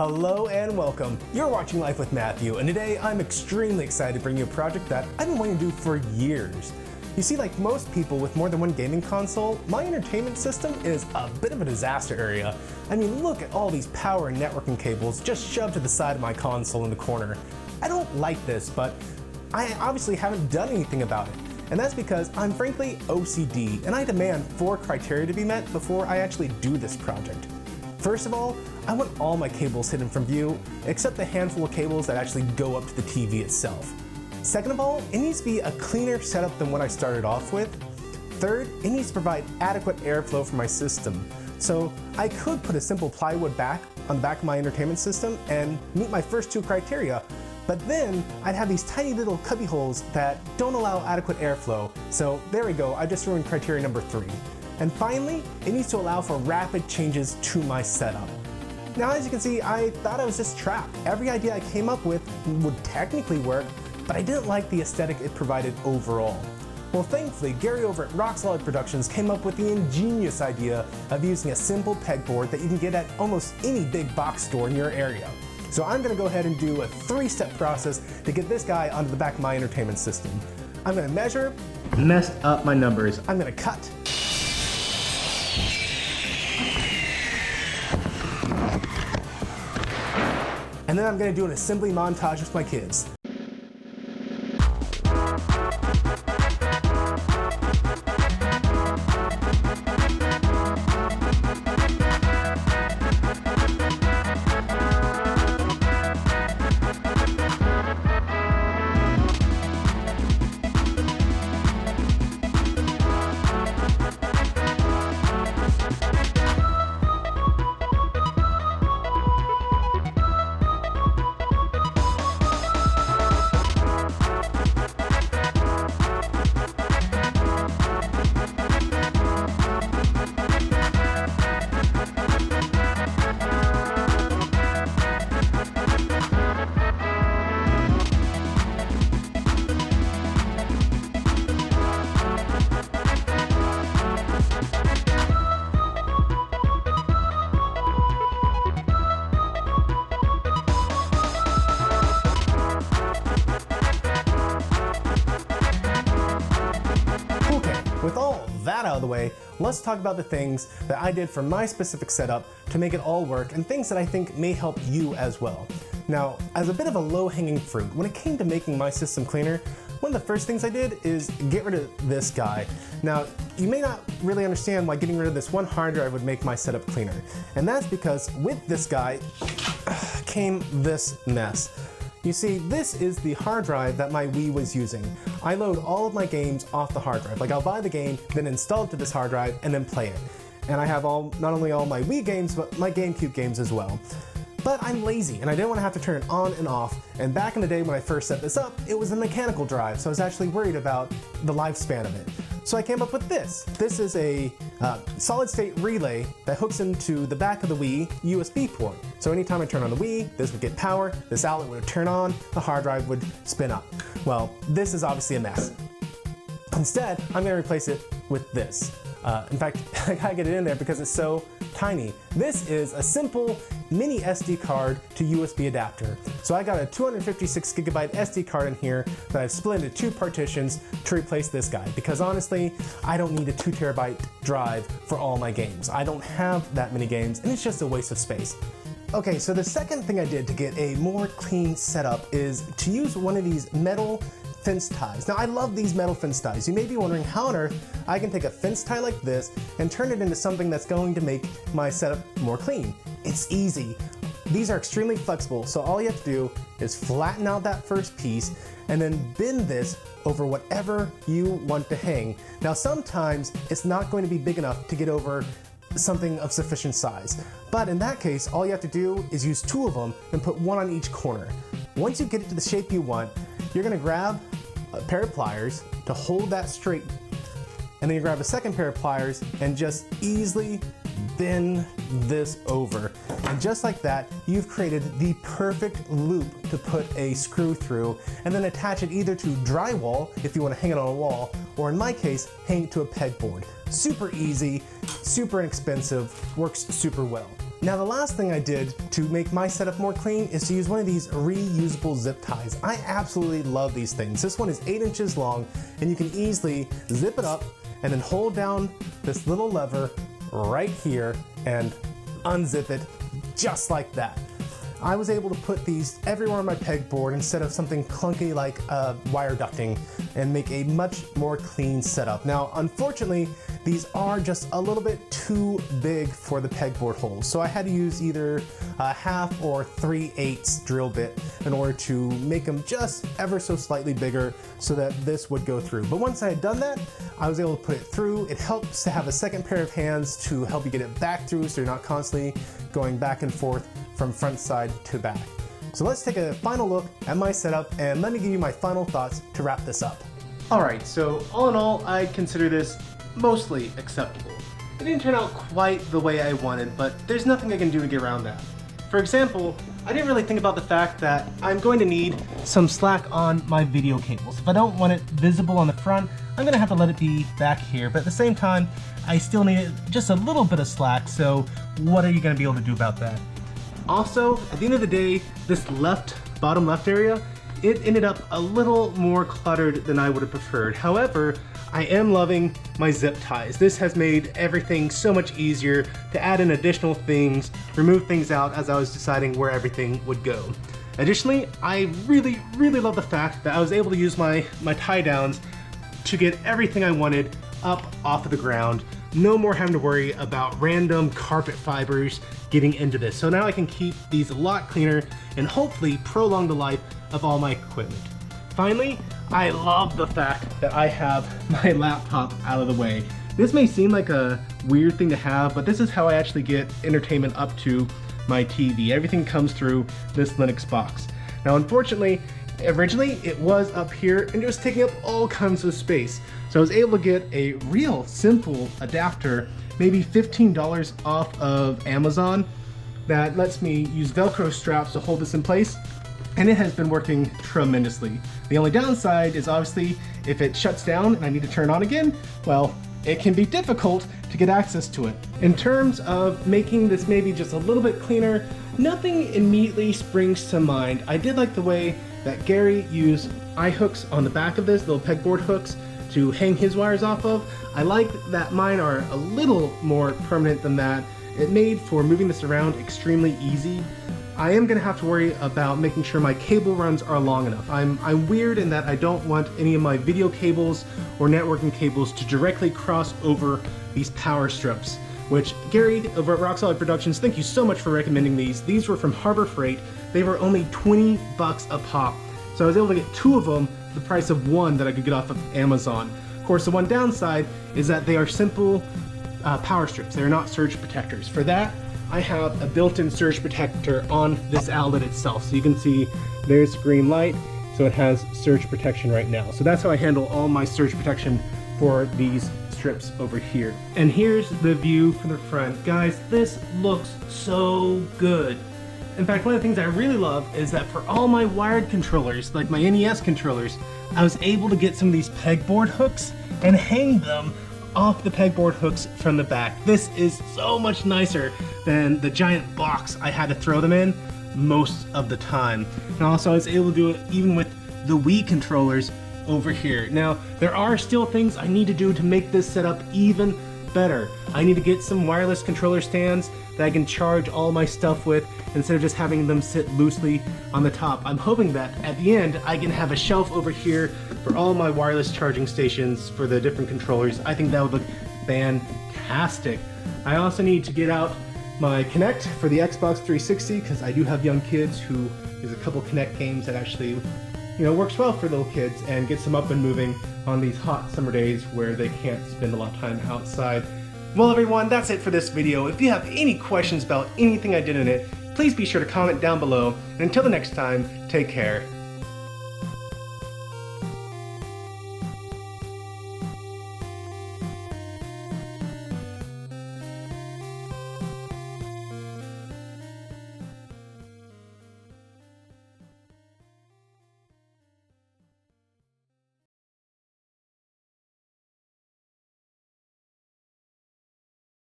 Hello and welcome. You're watching Life with Matthew, and today I'm extremely excited to bring you a project that I've been wanting to do for years. You see, like most people with more than one gaming console, my entertainment system is a bit of a disaster area. I mean, look at all these power and networking cables just shoved to the side of my console in the corner. I don't like this, but I obviously haven't done anything about it. And that's because I'm frankly OCD, and I demand 4 criteria to be met before I actually do this project. First of all, I want all my cables hidden from view, except the handful of cables that actually go up to the TV itself. Second of all, it needs to be a cleaner setup than what I started off with. Third, it needs to provide adequate airflow for my system. So I could put a simple plywood back on the back of my entertainment system and meet my first 2 criteria, but then I'd have these tiny little cubby holes that don't allow adequate airflow. So there we go, I just ruined criteria number 3. And finally, it needs to allow for rapid changes to my setup. Now, as you can see, I thought I was just trapped. Every idea I came up with would technically work, but I didn't like the aesthetic it provided overall. Well, thankfully, Gary over at Rock Solid Productions came up with the ingenious idea of using a simple pegboard that you can get at almost any big box store in your area. So I'm gonna go ahead and do a 3-step process to get this guy onto the back of my entertainment system. I'm gonna measure, mess up my numbers. I'm gonna cut, and then I'm gonna do an assembly montage with my kids. With all that out of the way, let's talk about the things that I did for my specific setup to make it all work and things that I think may help you as well. Now, as a bit of a low-hanging fruit, when it came to making my system cleaner, one of the first things I did is get rid of this guy. Now, you may not really understand why getting rid of this one hard drive would make my setup cleaner. And that's because with this guy came this mess. You see, this is the hard drive that my Wii was using. I load all of my games off the hard drive. Like, I'll buy the game, then install it to this hard drive, and then play it. And I have not only all my Wii games, but my GameCube games as well. But I'm lazy, and I didn't want to have to turn it on and off. And back in the day when I first set this up, it was a mechanical drive, so I was actually worried about the lifespan of it. So I came up with this. This is a solid-state relay that hooks into the back of the Wii USB port. So anytime I turn on the Wii, this would get power, this outlet would turn on, the hard drive would spin up. Well, this is obviously a mess. Instead, I'm gonna replace it with this. In fact, I gotta get it in there because it's so tiny. This is a simple mini SD card to USB adapter. So I got a 256 gigabyte SD card in here that I've split into 2 partitions to replace this guy, because honestly, I don't need a 2 terabyte drive for all my games. I don't have that many games, and it's just a waste of space. Okay, so the second thing I did to get a more clean setup is to use one of these metal fence ties. Now, I love these metal fence ties. You may be wondering how on earth I can take a fence tie like this and turn it into something that's going to make my setup more clean. It's easy. These are extremely flexible, so all you have to do is flatten out that first piece and then bend this over whatever you want to hang. Now, sometimes it's not going to be big enough to get over something of sufficient size, but in that case, all you have to do is use 2 of them and put 1 on each corner. Once you get it to the shape you want, you're gonna grab a pair of pliers to hold that straight, and then you grab a second pair of pliers and just easily bend this over. And just like that, you've created the perfect loop to put a screw through and then attach it either to drywall if you want to hang it on a wall, or in my case, hang it to a pegboard. Super easy, super inexpensive, works super well. Now the last thing I did to make my setup more clean is to use one of these reusable zip ties. I absolutely love these things. This one is 8 inches long and you can easily zip it up and then hold down this little lever right here and unzip it just like that. I was able to put these everywhere on my pegboard instead of something clunky like wire ducting and make a much more clean setup. Now, unfortunately, these are just a little bit too big for the pegboard holes. So I had to use either a 1/2 or 3/8 drill bit in order to make them just ever so slightly bigger so that this would go through. But once I had done that, I was able to put it through. It helps to have a second pair of hands to help you get it back through so you're not constantly going back and forth from front side to back. So let's take a final look at my setup and let me give you my final thoughts to wrap this up. Alright, so all in all, I consider this mostly acceptable. It didn't turn out quite the way I wanted, but there's nothing I can do to get around that. For example, I didn't really think about the fact that I'm going to need some slack on my video cables. If I don't want it visible on the front, I'm going to have to let it be back here, but at the same time, I still need just a little bit of slack, so what are you going to be able to do about that? Also, at the end of the day, this bottom left area, it ended up a little more cluttered than I would have preferred. However, I am loving my zip ties. This has made everything so much easier to add in additional things, remove things out as I was deciding where everything would go. Additionally, I really love the fact that I was able to use my tie downs to get everything I wanted up off of the ground. No more having to worry about random carpet fibers getting into this. So now I can keep these a lot cleaner and hopefully prolong the life of all my equipment. Finally, I love the fact that I have my laptop out of the way. This may seem like a weird thing to have, but this is how I actually get entertainment up to my TV. Everything comes through this Linux box. Now, unfortunately, originally it was up here and it was taking up all kinds of space. So I was able to get a real simple adapter, maybe $15 off of Amazon, that lets me use Velcro straps to hold this in place, and it has been working tremendously. The only downside is obviously if it shuts down and I need to turn on again, well, it can be difficult to get access to it. In terms of making this maybe just a little bit cleaner, nothing immediately springs to mind. I did like the way that Gary used eye hooks on the back of this, little pegboard hooks, to hang his wires off of. I like that mine are a little more permanent than that. It made for moving this around extremely easy. I am gonna have to worry about making sure my cable runs are long enough. I'm weird in that I don't want any of my video cables or networking cables to directly cross over these power strips, which Gary over at Rock Solid Productions, thank you so much for recommending these. These were from Harbor Freight. They were only 20 bucks a pop. So I was able to get 2 of them for the price of 1 that I could get off of Amazon. Of course, the one downside is that they are simple power strips. They're not surge protectors. For that, I have a built-in surge protector on this outlet itself. So you can see there's green light, so it has surge protection right now. So that's how I handle all my surge protection for these strips over here. And here's the view from the front. Guys, this looks so good. In fact, one of the things I really love is that for all my wired controllers, like my NES controllers, I was able to get some of these pegboard hooks and hang them off the pegboard hooks from the back. This is so much nicer than the giant box I had to throw them in most of the time. And also I was able to do it even with the Wii controllers over here. Now, there are still things I need to do to make this setup even better. I need to get some wireless controller stands that I can charge all my stuff with instead of just having them sit loosely on the top. I'm hoping that at the end I can have a shelf over here for all my wireless charging stations for the different controllers. I think that would look fantastic. I also need to get out my Kinect for the Xbox 360 because I do have young kids who there's a couple Kinect games that actually works well for little kids and gets them up and moving on these hot summer days where they can't spend a lot of time outside. Well everyone, that's it for this video. If you have any questions about anything I did in it, please be sure to comment down below. And until the next time, take care.